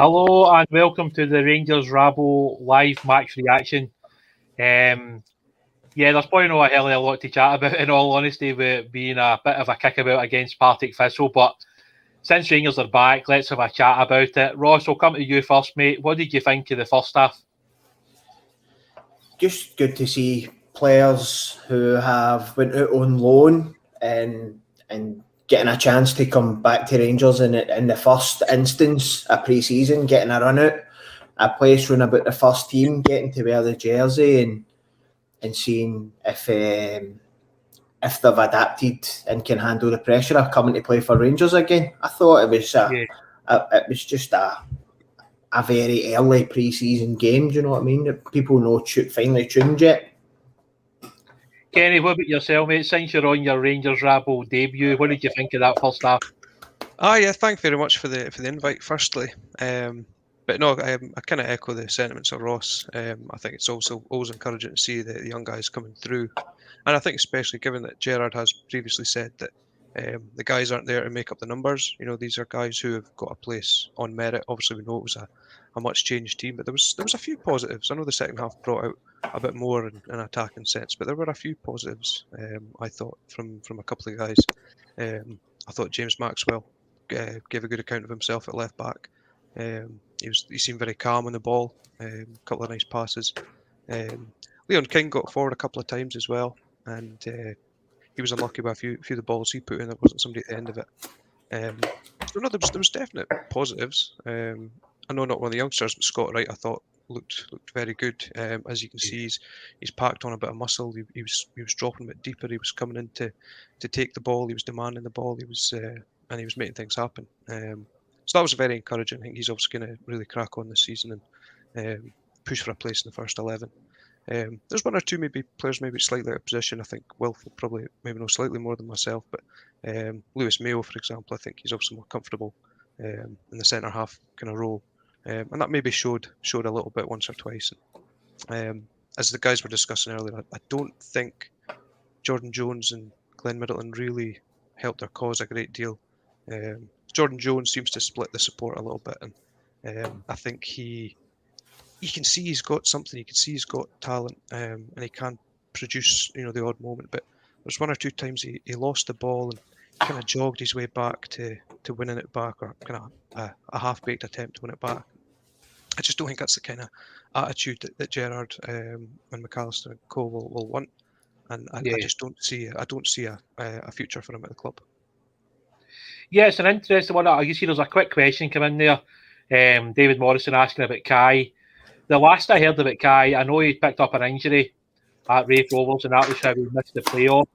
Hello and welcome to the Rangers Rabble Live Match reaction. There's probably not a hell of a lot to chat about, in all honesty, with being a bit of a kickabout against Partick Thistle. But since Rangers are back, let's have a chat about it. Ross, I'll come to you first, mate. What did you think of the first half? Just good to see players who have went out on loan and getting a chance to come back to Rangers in the first instance of pre-season, getting a run out, a place run about the first team, getting to wear the jersey and seeing if they've adapted and can handle the pressure of coming to play for Rangers again. I thought it was just a very early pre-season game. Do you know what I mean? People know finally tuned yet. Kenny, what about yourself, mate? Since you're on your Rangers Rabble debut, what did you think of that first half? Thank you very much for the invite. Firstly, but no, I kind of echo the sentiments of Ross. I think it's also always encouraging to see the young guys coming through, and I think especially given that Gerrard has previously said that the guys aren't there to make up the numbers. You know, these are guys who have got a place on merit. Obviously, we know it was a much changed team, but there was a few positives. I know the second half brought out a bit more in an attacking sense, but there were a few positives. I thought from a couple of guys. I thought James Maxwell gave a good account of himself at left back. He seemed very calm on the ball. A couple of nice passes. Leon King got forward a couple of times as well, and he was unlucky with a few of the balls he put in. There wasn't somebody at the end of it. So no, there was definite positives. I know not one of the youngsters, but Scott Wright I thought looked very good. As you can see, he's packed on a bit of muscle. He was dropping a bit deeper. He was coming in to take the ball. He was demanding the ball. He was making things happen. So that was very encouraging. I think he's obviously going to really crack on this season and push for a place in the first 11. There's one or two players maybe slightly out of position. I think Wilf will probably maybe know slightly more than myself, but Lewis Mayo, for example, I think he's also more comfortable in the centre half kind of role, and that maybe showed a little bit once or twice. As the guys were discussing earlier, I don't think Jordan Jones and Glenn Middleton really helped their cause a great deal. Jordan Jones seems to split the support a little bit, and I think he can see he's got something. You can see he's got talent, and he can produce, the odd moment. But there's one or two times he lost the ball and kind of jogged his way back to winning it back, or kind of a half-baked attempt to win it back. I just don't think that's the kind of attitude that Gerrard and McAllister and Co will want, and I just don't see a future for him at the club. Yeah, it's an interesting one. I see there's a quick question come in there. David Morrison asking about Kai. The last I heard about Kai, I know he picked up an injury at Raith Rovers, and that was how he missed the playoff.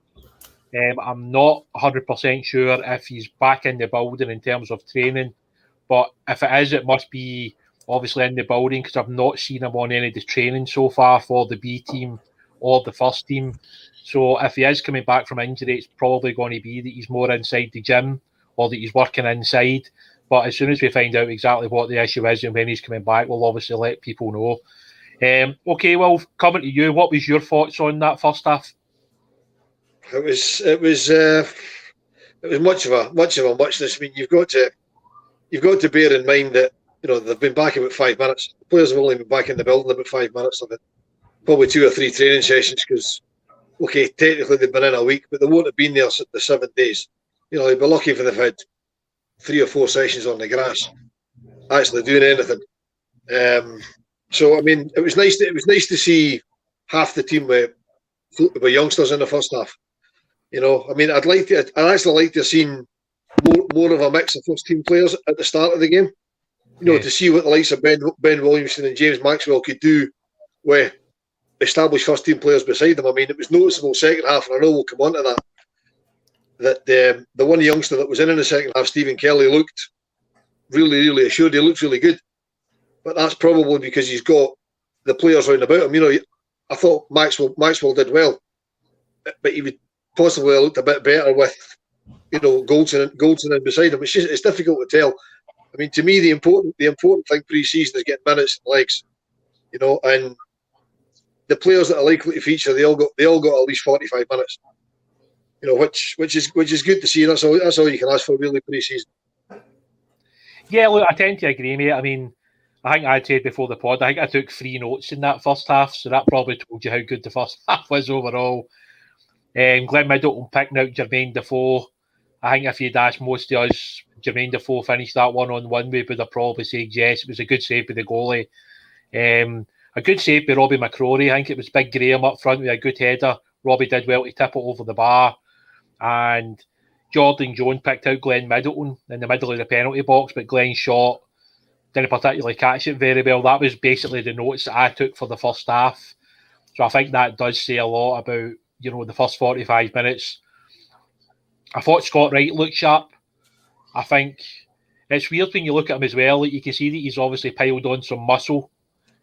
I'm not 100% sure if he's back in the building in terms of training, but if it is, it must be obviously in the building, because I've not seen him on any of the training so far for the B team or the first team. So if he is coming back from injury, it's probably going to be that he's more inside the gym or that he's working inside. But as soon as we find out exactly what the issue is and when he's coming back, we'll obviously let people know. Okay, well, coming to you, what was your thoughts on that first half? It was much of a muchness. I mean, you've got to bear in mind that they've been back about 5 minutes. The players have only been back in the building about 5 minutes of it. Probably 2 or 3 training sessions, because technically they've been in a week, but they won't have been there the 7 days. They'd be lucky if they've had 3 or 4 sessions on the grass, actually doing anything. So I mean, it was nice to see half the team with youngsters in the first half. I mean, I'd actually like to have seen more of a mix of first team players at the start of the game. To see what the likes of Ben Williamson and James Maxwell could do with established first team players beside them. I mean, it was noticeable second half, and I know we'll come on to that. That the one youngster that was in the second half, Stephen Kelly, looked really, really assured. He looked really good, but that's probably because he's got the players round about him. I thought Maxwell did well, but he would possibly have looked a bit better with Goldson in beside him. It's difficult to tell. I mean, to me, the important thing pre-season is getting minutes and legs, and the players that are likely to feature, they all got at least 45 minutes. Which is good to see. And that's all you can ask for really pre-season. Yeah, look, I tend to agree, mate. I mean, I think I'd said before the pod, I think I took 3 notes in that first half, so that probably told you how good the first half was overall. Glenn Middleton picking out Jermaine Defoe. I think if you'd asked most of us, Jermaine Defoe finished that 1-on-1, we would have probably said yes. It was a good save by the goalie. A good save by Robbie McCrory. I think it was Big Graham up front with a good header. Robbie did well to tip it over the bar. And Jordan Jones picked out Glenn Middleton in the middle of the penalty box, but Glenn shot, didn't particularly catch it very well. That was basically the notes that I took for the first half. So I think that does say a lot about, the first 45 minutes. I thought Scott Wright looked sharp. I think it's weird when you look at him as well. Like, you can see that he's obviously piled on some muscle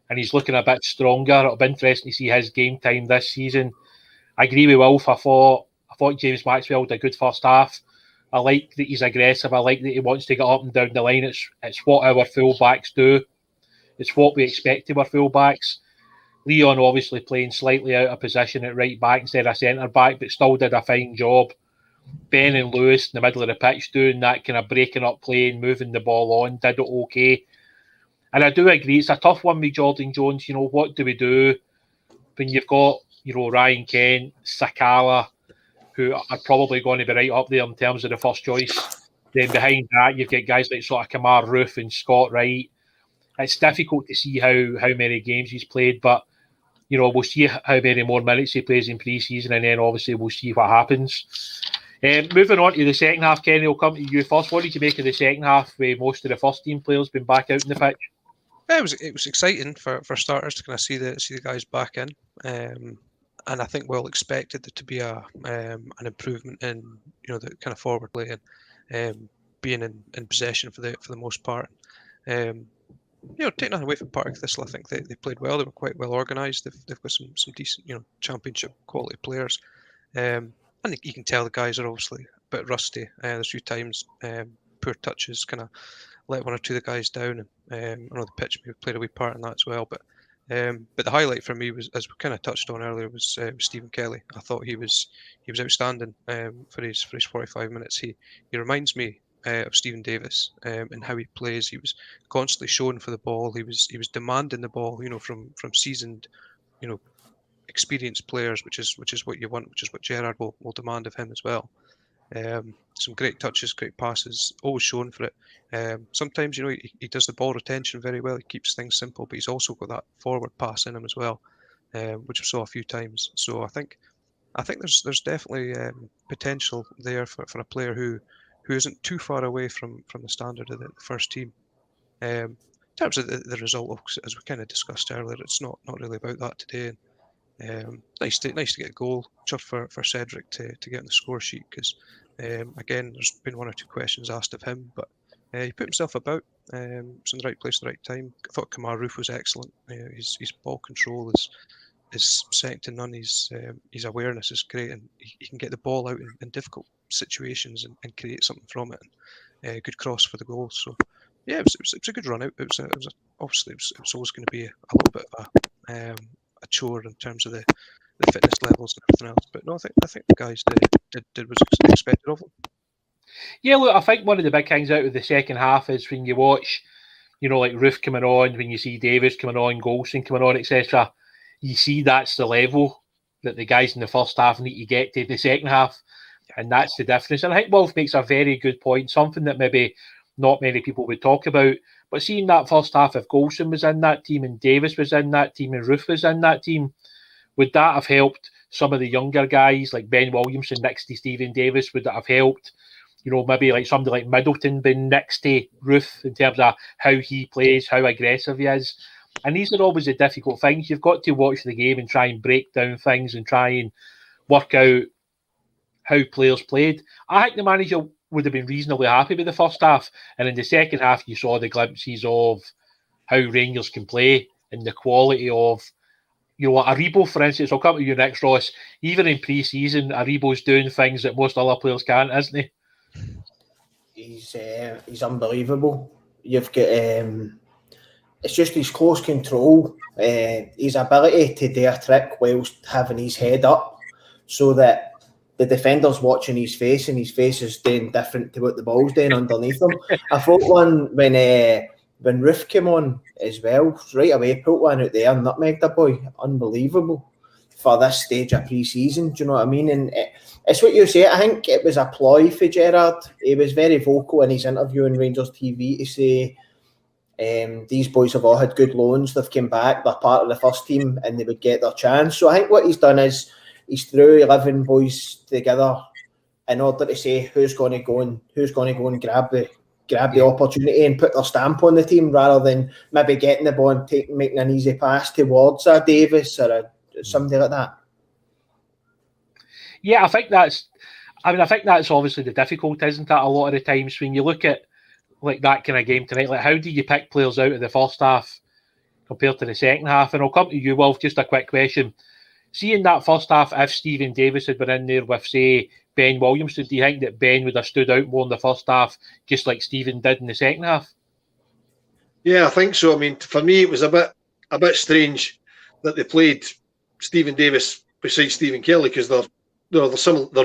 and he's looking a bit stronger. It'll be interesting to see his game time this season. I agree with Wolf. I thought James Maxwell did a good first half. I like that he's aggressive. I like that he wants to get up and down the line. It's what our fullbacks do. It's what we expect of our fullbacks. Leon obviously playing slightly out of position at right back instead of centre back, but still did a fine job. Ben and Lewis in the middle of the pitch doing that kind of breaking up play and moving the ball on, did it okay. And I do agree, it's a tough one with Jordan Jones. What do we do when you've got, Ryan Kent, Sakala, who are probably going to be right up there in terms of the first choice. Then behind that, you've got guys like sort of Kamar Roof and Scott Wright. It's difficult to see how many games he's played, but we'll see how many more minutes he plays in pre-season, and then obviously we'll see what happens. Moving on to the second half, Kenny, I'll come to you first. What did you make of the second half with most of the first team players being back out in the pitch? Yeah, it was exciting for starters to kind of see the guys back in, and I think we all expected there to be an improvement in the kind of forward play and being in possession for the most part. Take nothing away from Partick Thistle. I think they played well. They were quite well organised. They've got some decent championship quality players, and you can tell the guys are obviously a bit rusty. There's a few times poor touches kind of let one or two of the guys down, and I know the pitch maybe played a wee part in that as well. But the highlight for me was, as we kind of touched on earlier, was Stephen Kelly. I thought he was outstanding for his 45 minutes. He reminds me of Stephen Davis and how he plays. He was constantly showing for the ball. He was demanding the ball, from seasoned, experienced players, which is what you want, which is what Gerrard will demand of him as well. Some great touches, great passes, always showing for it. Sometimes, he does the ball retention very well. He keeps things simple, but he's also got that forward pass in him as well, which I saw a few times. So I think there's definitely potential there for a player who isn't too far away from the standard of the first team. In terms of the result, as we kind of discussed earlier, it's not really about that today. Nice to get a goal. Chuffed for Cedric to get on the score sheet, because again, there's been one or two questions asked of him, but he put himself about. Was in the right place at the right time. I thought Kamar Roof was excellent. His ball control is second to none. His awareness is great, and he can get the ball out in difficult situations and create something from it. And good cross for the goal. So yeah, it was a good run out. Obviously it was always going to be a little bit of a chore in terms of the fitness levels and everything else. But no, I think the guys did was expected of them. Yeah, look, I think one of the big things out of the second half is when you watch, like Roof coming on, when you see Davis coming on, Golson coming on, etc. You see that's the level that the guys in the first half need to get to in the second half, and that's the difference. And I think Wolf makes a very good point, something that maybe not many people would talk about. But seeing that first half, if Golson was in that team and Davis was in that team and Roof was in that team, would that have helped some of the younger guys like Ben Williamson next to Stephen Davis? Would that have helped, maybe like somebody like Middleton being next to Roof in terms of how he plays, how aggressive he is? And these are always the difficult things. You've got to watch the game and try and break down things and try and work out how players played. I think the manager would have been reasonably happy with the first half, and in the second half you saw the glimpses of how Rangers can play and the quality of, Aribo, for instance. I'll come to you next, Ross. Even in pre-season, Aribo's doing things that most other players can't, isn't he? He's unbelievable. You've got it's just his close control, his ability to do a trick whilst having his head up, so that the defender's watching his face, and his face is doing different to what the ball's doing underneath him. I thought one when Roof came on as well, right away put one out there, nutmegged the boy. Unbelievable for this stage of pre-season. Do you know what I mean? And it's what you say. I think it was a ploy for Gerrard. He was very vocal in his interview on Rangers TV to say these boys have all had good loans. They've come back. They're part of the first team, and they would get their chance. So I think what he's done is he's threw 11 boys together in order to say who's going to go and grab the opportunity and put their stamp on the team, rather than maybe getting the ball and making an easy pass towards a Davis or somebody like that. Yeah, I think that's obviously the difficulty, isn't it? A lot of the times when you look at like that kind of game tonight, like how do you pick players out of the first half compared to the second half? And I'll come to you, Wolf, just a quick question. Seeing that first half, if Stephen Davis had been in there with, say, Ben Williamson, do you think that Ben would have stood out more in the first half, just like Stephen did in the second half? Yeah, I think so. I mean, for me, it was a bit strange that they played Stephen Davis beside Stephen Kelly, because they're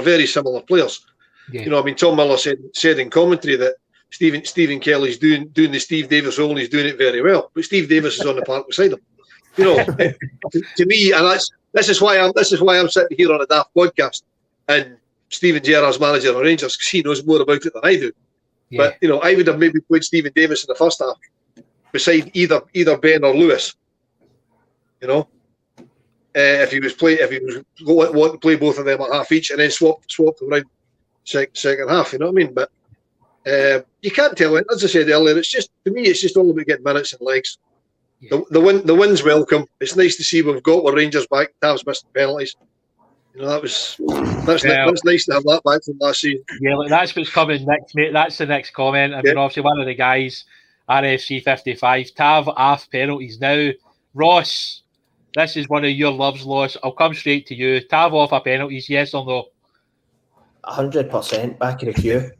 very similar players. Yeah. You know, I mean, Tom Miller said in commentary that Stephen Kelly's doing the Steve Davis role, and he's doing it very well. But Steve Davis is on the park beside him. You know, to me, and this is why I'm sitting here on a daft podcast, and Steven Gerrard's manager of Rangers, because he knows more about it than I do. Yeah. But you know, I would have maybe played Stephen Davis in the first half beside either Ben or Lewis. You know, if he was wanting to play both of them at half each, and then swap them around second half. You know what I mean? But you can't tell it. As I said earlier, it's just, to me, it's just all about getting minutes and legs. Yeah. The win's welcome. It's nice to see we've got our Rangers back. Tav's missed the penalties. You know, that's nice to have that back from last season. Yeah, look, that's what's coming next, mate. That's the next comment. I mean, obviously, one of the guys, RFC 55, Tav off penalties now. Ross, this is one of your loves, Loss. I'll come straight to you. Tav off a penalties, yes or no? 100% back of the queue.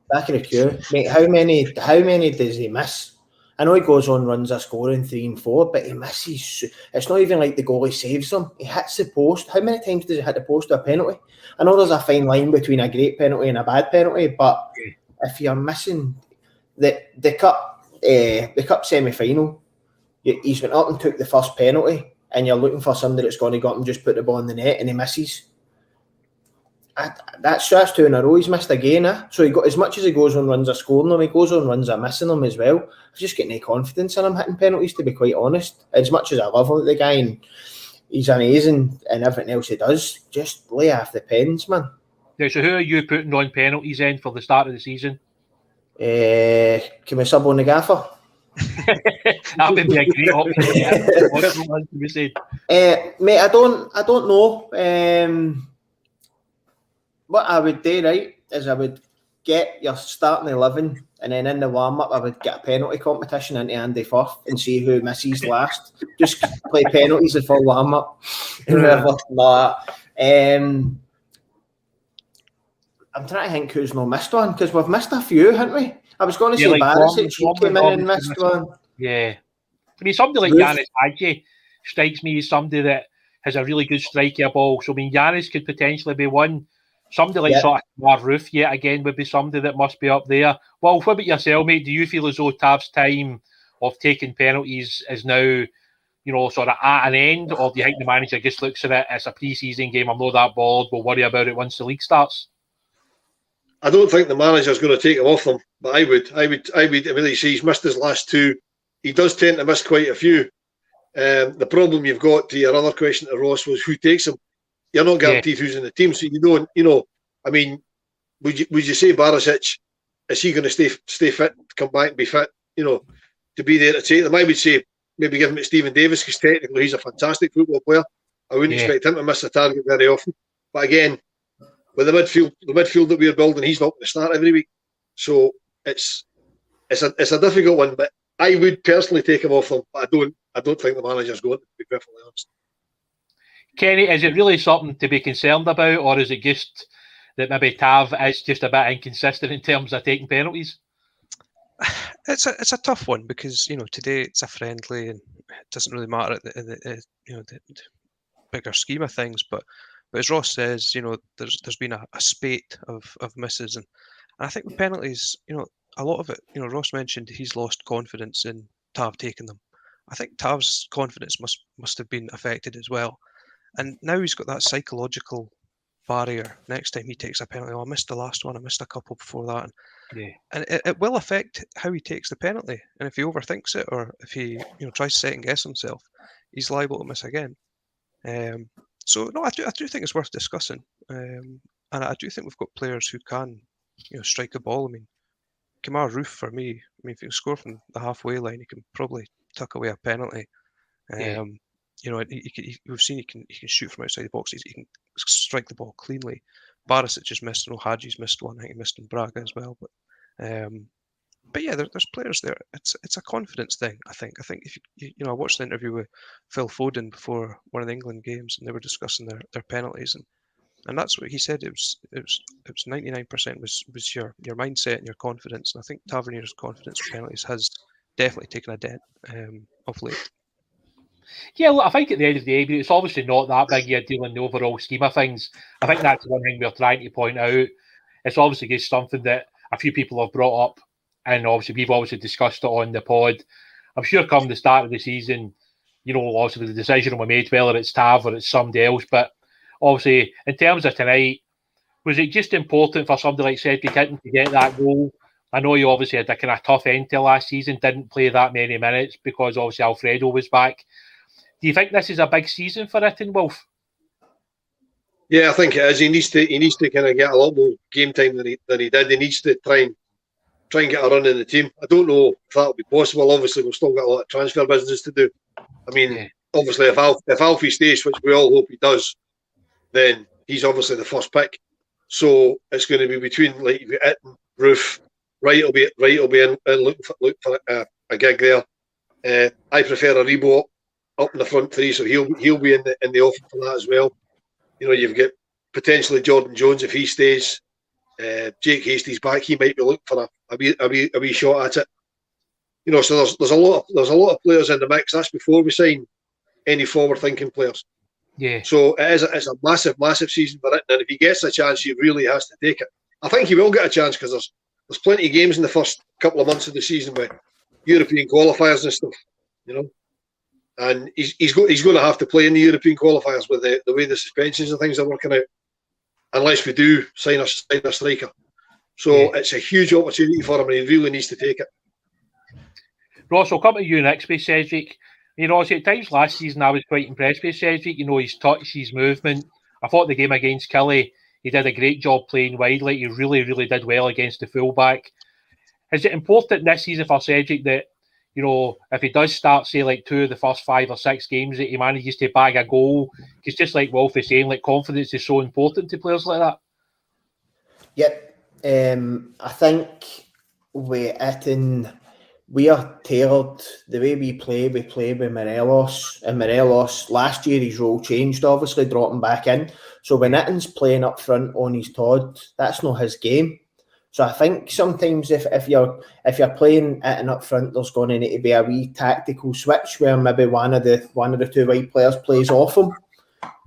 Back of the queue. Mate, how many does he miss? I know he goes on runs of scoring 3 and 4, but he misses. It's not even like the goalie saves them. He hits the post. How many times does he hit the post with a penalty? I know there's a fine line between a great penalty and a bad penalty, but if you're missing the cup semi-final, he's went up and took the first penalty, and you're looking for somebody that's going to go up and just put the ball in the net, and he misses. That's 2 in a row he's missed again. So he got, as much as he goes on runs of scoring them, he goes on runs of missing them as well. I've just got no confidence in him hitting penalties, to be quite honest. As much as I love the guy, and he's amazing and everything else he does, just lay off the pens, man. Yeah, so who are you putting on penalties in for the start of the season? Can we sub on the gaffer? That would be a great option. Mate, I don't know. What I would do, right, is I would get your starting 11, and then in the warm-up I would get a penalty competition into Andy Firth and see who misses last. Just play penalties in full warm-up. I'm trying to think who's not missed one, because we've missed a few, haven't we? I was going to say Barisic, he came in and missed one. Yeah. I mean, somebody like Yanis Hadji strikes me as somebody that has a really good strike of ball. So, I mean, Yanis could potentially be one. Somebody like sort of Roof, yet again, would be somebody that must be up there. Well, what about yourself, mate? Do you feel as though Tav's time of taking penalties is now, you know, sort of at an end, or do you think the manager just looks at it as a pre-season game? I'm not that bored. We'll worry about it once the league starts. I don't think the manager's going to take him off them, but I would. I mean, he's missed his last 2. He does tend to miss quite a few. The problem you've got, to your other question to Ross, was who takes him. You're not guaranteed who's in the team, so you don't. You know, I mean, would you say Barisic, is he going to stay fit, come back and be fit? You know, to be there to take them. I would say maybe give him to Stephen Davis, because technically he's a fantastic football player. I wouldn't expect him to miss a target very often. But again, with the midfield that we're building, he's not going to start every week. So it's a difficult one. But I would personally take him off them. But I don't think the manager's going to be perfectly honest. Kenny, is it really something to be concerned about, or is it just that maybe Tav is just a bit inconsistent in terms of taking penalties? It's a tough one, because, you know, today it's a friendly and it doesn't really matter in the bigger scheme of things. But But as Ross says, there's been a spate of misses, and I think with penalties, a lot of it, Ross mentioned he's lost confidence in Tav taking them. I think Tav's confidence must have been affected as well, and now he's got that psychological barrier. Next time he takes a penalty, I missed the last one, I missed a couple before that, and it will affect how he takes the penalty. And if he overthinks it, or if he tries to second guess himself, he's liable to miss again. So no, I do think it's worth discussing, and I do think we've got players who can, strike a ball. I mean, Kamar Roof for me. I mean, if he can score from the halfway line, he can probably tuck away a penalty. We've seen he can shoot from outside the box. He can strike the ball cleanly. Barisic just missed. I know Hadji's missed one. I think he missed in Braga as well. But yeah, there's players there. It's a confidence thing. I think if I watched the interview with Phil Foden before one of the England games, and they were discussing their penalties, and that's what he said. It was 99% was your mindset and your confidence. And I think Tavernier's confidence with penalties has definitely taken a dent of late. Yeah, look, I think at the end of the day, it's obviously not that big a deal in the overall scheme of things. I think that's the one thing we're trying to point out. It's obviously just something that a few people have brought up, and obviously we've obviously discussed it on the pod. I'm sure come the start of the season, obviously the decision will be made whether it's Tav or it's somebody else. But obviously, in terms of tonight, was it just important for somebody like Cedric Hinton to get that goal? I know you obviously had a kind of tough end to last season, didn't play that many minutes because obviously Alfredo was back. Do you think this is a big season for Hinton, Wolf? Yeah, I think it is. He needs to kind of get a lot more game time than he did. He needs to try and get a run in the team. I don't know if that'll be possible. Obviously, we've still got a lot of transfer business to do. I mean, obviously, if Alfie stays, which we all hope he does, then he's obviously the first pick. So it's going to be between like Hinton, Roof. Wright will be in looking for a gig there. I prefer Aribo up in the front three, so he'll be in the offer for that as well. You've got potentially Jordan Jones if he stays. Jake Hastie's back; he might be looking for a wee shot at it. So there's a lot of players in the mix. That's before we sign any forward-thinking players. Yeah. So it's a massive season for it, and if he gets a chance, he really has to take it. I think he will get a chance because there's plenty of games in the first couple of months of the season with European qualifiers and stuff. And he's going to have to play in the European qualifiers with the way the suspensions and things are working out, unless we do sign a striker. So it's a huge opportunity for him, and he really needs to take it. Ross, I'll come to you next with Cedric. At times last season I was quite impressed with Cedric. His touch, his movement. I thought the game against Killie, he did a great job playing widely. He really, really did well against the fullback. Is it important this season for Cedric that, if he does start, say, like 2 of the first 5 or 6 games, that he manages to bag a goal? Because just like Wolf is saying, like, confidence is so important to players like that. Yep. I think with Hinton, we are tailored. The way we play with Morelos. And Morelos, last year, his role changed, obviously, dropping back in. So when Hinton's playing up front on his Todd, that's not his game. So I think sometimes if you're playing Hinton up front, there's going to need to be a wee tactical switch where maybe one of the 2 wide players plays off him.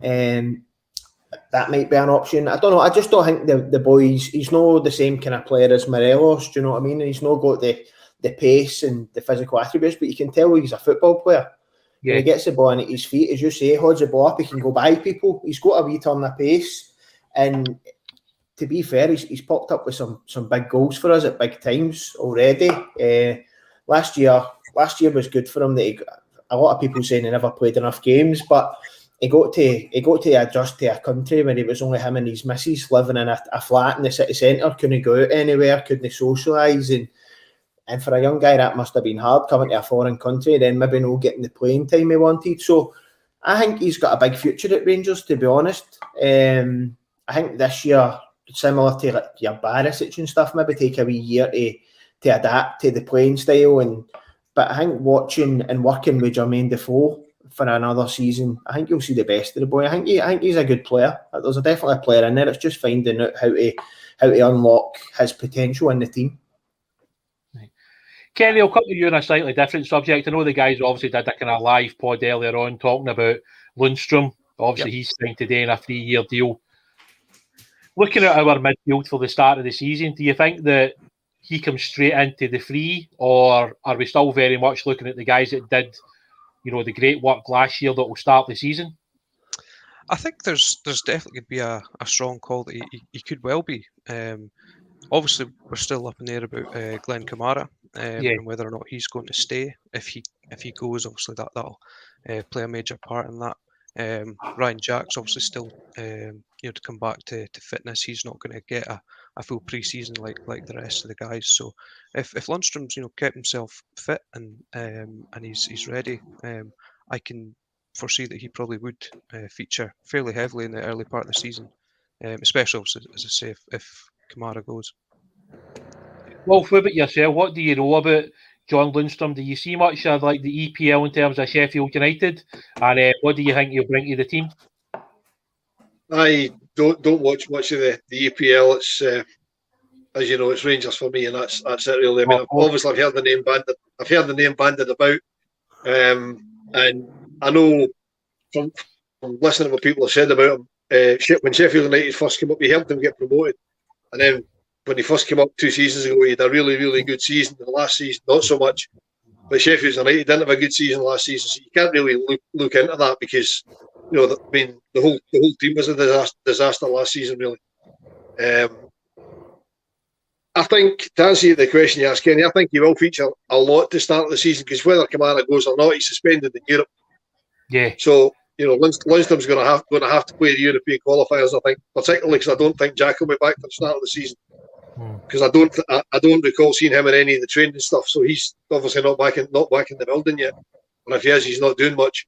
That might be an option. I don't know. I just don't think the boys. He's not the same kind of player as Morelos. Do you know what I mean? He's not got the pace and the physical attributes, but you can tell he's a football player. Yeah. When he gets the ball at his feet, as you say, holds the ball up, he can go by people. He's got a wee turn of pace, and to be fair, he's popped up with some big goals for us at big times already. Last year was good for him. A lot of people saying he never played enough games, but he got to adjust to a country where it was only him and his missus living in a flat in the city centre, couldn't go out anywhere, couldn't socialise, and for a young guy that must have been hard coming to a foreign country, then maybe not getting the playing time he wanted. So I think he's got a big future at Rangers, to be honest. I think this year, similar to like your Barisic and stuff, maybe take a wee year to adapt to the playing style. But I think watching and working with Jermaine Defoe for another season, I think you'll see the best of the boy. I think he's a good player. There's definitely a player in there. It's just finding out how to unlock his potential in the team. Kenny, I'll come to you on a slightly different subject. I know the guys obviously did a kind of live pod earlier on talking about Lundstrom Obviously, he's signed today in a 3-year deal. Looking at our midfield for the start of the season, do you think that he comes straight into the free, or are we still very much looking at the guys that did, the great work last year that will start the season? I think there's definitely going to be a strong call that he could well be. Obviously, we're still up in the air about Glenn Kamara and whether or not he's going to stay. If he goes, obviously that'll play a major part in that. Ryan Jack's obviously still to come back to fitness. He's not going to get a full pre-season like the rest of the guys. So if Lundstrom's kept himself fit and he's ready, I can foresee that he probably would feature fairly heavily in the early part of the season, especially obviously, as I say, if Kamara goes. Well, what about yourself? What do you know about John Lundstrom? Do you see much of like the EPL in terms of Sheffield United? And what do you think he'll bring to the team? I don't watch much of the EPL. It's as you know, it's Rangers for me, and that's it really. I mean, obviously I've heard the name banded. I've heard the name banded about, and I know from listening to what people have said about him. When Sheffield United first came up, he helped them get promoted, and then when he first came up 2 seasons ago, he had a really, really good season. The last season, not so much. But Sheffield United didn't have a good season last season, so you can't really look into that because the whole team was a disaster last season, really. I think, to answer the question you asked, Kenny, I think he will feature a lot to start the season because whether Kamara goes or not, he's suspended in Europe. Yeah. So Lundstrom's going to have to play the European qualifiers. I think, particularly because I don't think Jack will be back for the start of the season. Because I don't recall seeing him in any of the training stuff. So he's obviously not back in the building yet. And if he is, he's not doing much.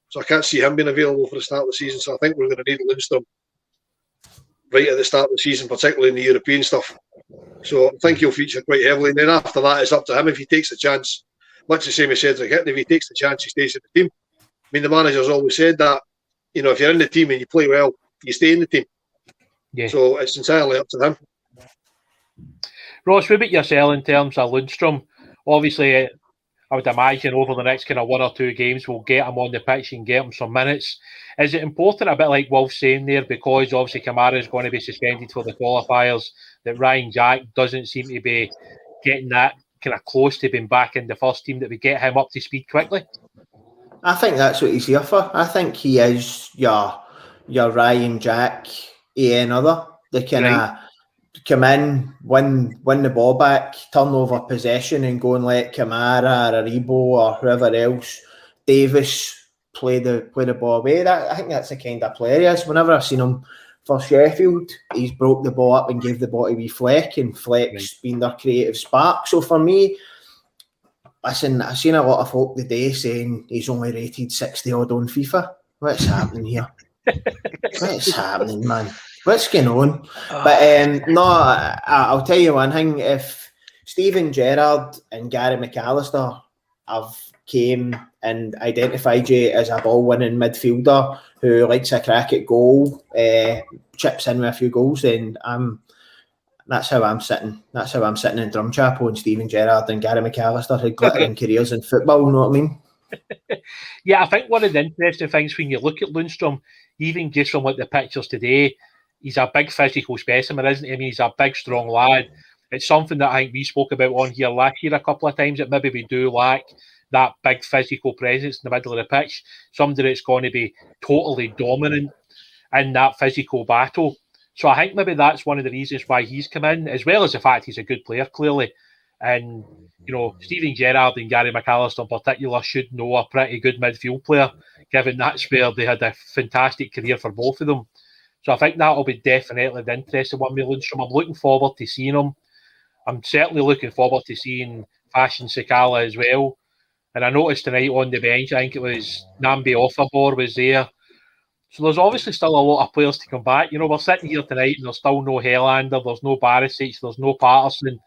So I can't see him being available for the start of the season. So I think we're going to need Lundstrom right at the start of the season, particularly in the European stuff. So I think he'll feature quite heavily. And then after that, it's up to him if he takes a chance. Much the same as Cedric Hitton, if he takes the chance, he stays in the team. I mean, the manager's always said that, if you're in the team and you play well, you stay in the team. Yeah. So it's entirely up to them. Ross, what about yourself in terms of Lundstrom? Obviously, I would imagine over the next kind of 1 or 2 games, we'll get him on the pitch and get him some minutes. Is it important, a bit like Wolf's saying there, because obviously Kamara is going to be suspended for the qualifiers, that Ryan Jack doesn't seem to be getting that kind of close to being back in the first team, that we get him up to speed quickly? I think that's what he's here for. I think he is your Ryan Jack, another. They can come in, win the ball back, turn over possession and go and let Kamara or Aribo or whoever else, Davis, play the ball away. I think that's the kind of player he is. Whenever I've seen him for Sheffield, he's broke the ball up and gave the ball to wee Fleck, and Fleck's been their creative spark. So for me, listen, I've seen a lot of folk today saying he's only rated 60 odd on FIFA. What's happening here? What's happening, man? What's going on? But no, I'll tell you one thing. If Steven Gerrard and Gary McAllister have came and identified you as a ball-winning midfielder who likes a crack at goal, chips in with a few goals, then that's how I'm sitting. That's how I'm sitting in Drumchapel, and Steven Gerrard and Gary McAllister had glittering careers in football, you know what I mean? Yeah, I think one of the interesting things when you look at Lundstrom, even just from the pictures today, he's a big physical specimen, isn't he? I mean, he's a big, strong lad. It's something that I think we spoke about on here last year a couple of times, that maybe we do lack that big physical presence in the middle of the pitch, somebody that's going to be totally dominant in that physical battle. So I think maybe that's one of the reasons why he's come in, as well as the fact he's a good player, clearly. And, Steven Gerrard and Gary McAllister in particular should know a pretty good midfield player, given that's where they had a fantastic career for both of them. So I think that'll be definitely the interesting one with Lundstrom. I'm looking forward to seeing him. I'm certainly looking forward to seeing Fashion Sakala as well. And I noticed tonight on the bench, I think it was Nambi Offabor was there. So there's obviously still a lot of players to come back. We're sitting here tonight and there's still no Helander, there's no Barisic, there's no Patterson,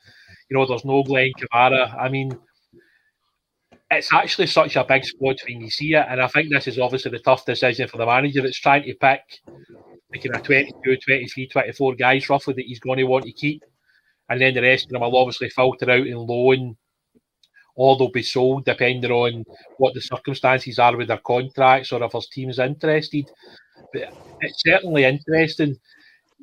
there's no Glenn Kamara. I mean, it's actually such a big squad when you see it. And I think this is obviously the tough decision for the manager. It's trying to pick kind of 22, 23, 24 guys roughly that he's going to want to keep. And then the rest of them will obviously filter out and loan or they'll be sold depending on what the circumstances are with their contracts or if there's teams interested. But it's certainly interesting.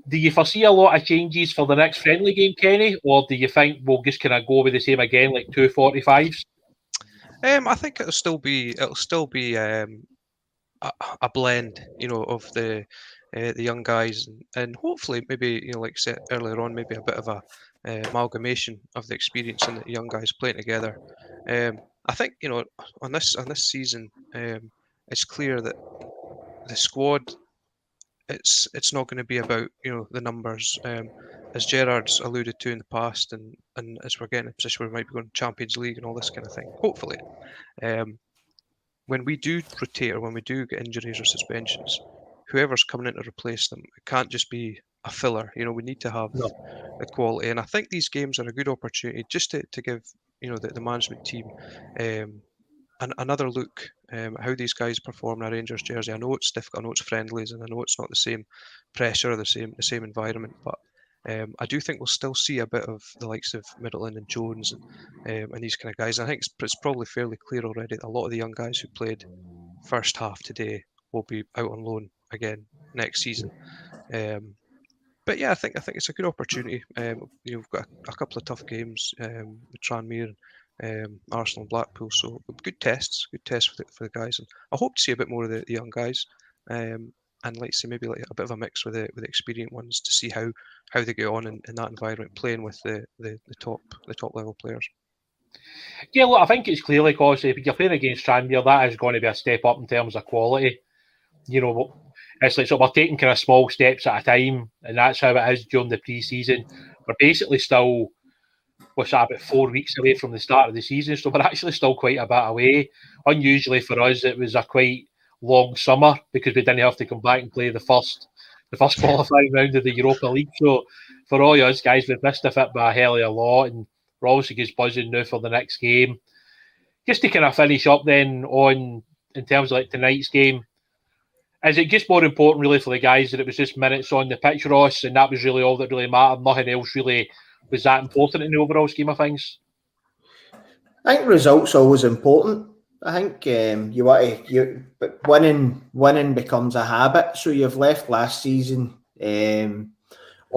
Do you foresee a lot of changes for the next friendly game, Kenny, or do you think we'll just kind of go with the same again, like 245s? I think it'll still be a blend, of the young guys, and hopefully maybe, like I said earlier on, maybe a bit of a amalgamation of the experience and the young guys playing together. I think on this season, it's clear that the squad, it's not going to be about the numbers, as Gerard's alluded to in the past, and as we're getting in a position where we might be going to Champions League and all this kind of thing. Hopefully, when we do rotate or when we do get injuries or suspensions, whoever's coming in to replace them, it can't just be a filler. We need to have the quality, and I think these games are a good opportunity just to give the management team another look at how these guys perform in a Rangers jersey. I know it's difficult, I know it's friendlies, and I know it's not the same pressure or the same environment, but I do think we'll still see a bit of the likes of Middleton and Jones and these kind of guys. I think it's probably fairly clear already that a lot of the young guys who played first half today will be out on loan again next season. But yeah, I think it's a good opportunity. We've got a couple of tough games with Tranmere, Arsenal, and Blackpool, so good tests for the guys, and I hope to see a bit more of the young guys, and like say maybe like a bit of a mix with the experienced ones to see how they get on in that environment, playing with the top level players. Yeah, look, I think it's clearly, because if you're playing against Tranmere, that is going to be a step up in terms of quality. It's like, so we're taking kind of small steps at a time, and that's how it is during the pre-season. We're basically still, about 4 weeks away from the start of the season, so we're actually still quite a bit away. Unusually for us, it was a quite long summer because we didn't have to come back and play the first qualifying round of the Europa League. So for all us guys, we've missed it by a hell of a lot, and we're obviously just buzzing now for the next game. Just to kind of finish up then in terms of like tonight's game, is it just more important really for the guys that it was just minutes on the pitch, Ross, and that was really all that really mattered? Nothing else really was that important in the overall scheme of things? I think results are always important. I think but winning becomes a habit. So you've left last season on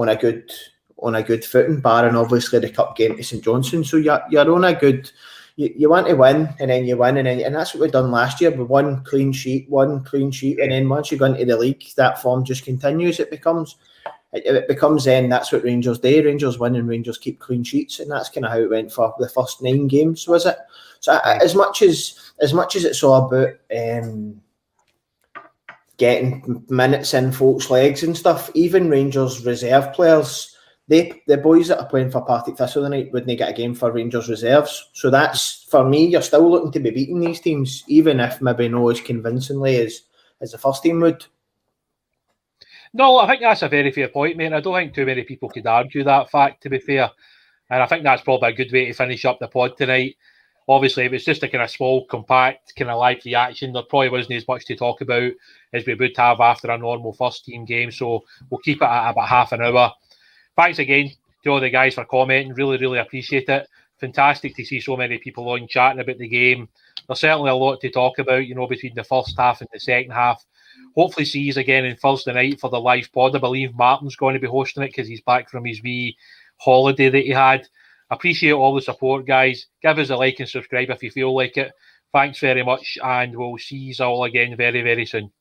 a good footing, barring obviously the cup game to St Johnstone. So you're on a good. You want to win, and then you win, and that's what we've done last year. We won clean sheet, and then once you go into the league, that form just continues. It becomes then that's what Rangers do. Rangers win and Rangers keep clean sheets, and that's kind of how it went for the first 9 games, was it? So as much as it's all about getting minutes in folks' legs and stuff, even Rangers reserve players, the boys that are playing for Partick Thistle tonight wouldn't get a game for Rangers reserves. So that's, for me, you're still looking to be beating these teams, even if maybe not as convincingly as the first team would. No, I think that's a very fair point, mate. I don't think too many people could argue that fact, to be fair. And I think that's probably a good way to finish up the pod tonight. Obviously, if it's just a kind of small, compact, kind of live reaction, there probably wasn't as much to talk about as we would have after a normal first-team game. So we'll keep it at about half an hour. Thanks again to all the guys for commenting. Really, really appreciate it. Fantastic to see so many people on chatting about the game. There's certainly a lot to talk about, between the first half and the second half. Hopefully see you again on Thursday night for the live pod. I believe Martin's going to be hosting it because he's back from his wee holiday that he had. Appreciate all the support, guys. Give us a like and subscribe if you feel like it. Thanks very much, and we'll see you all again very, very soon.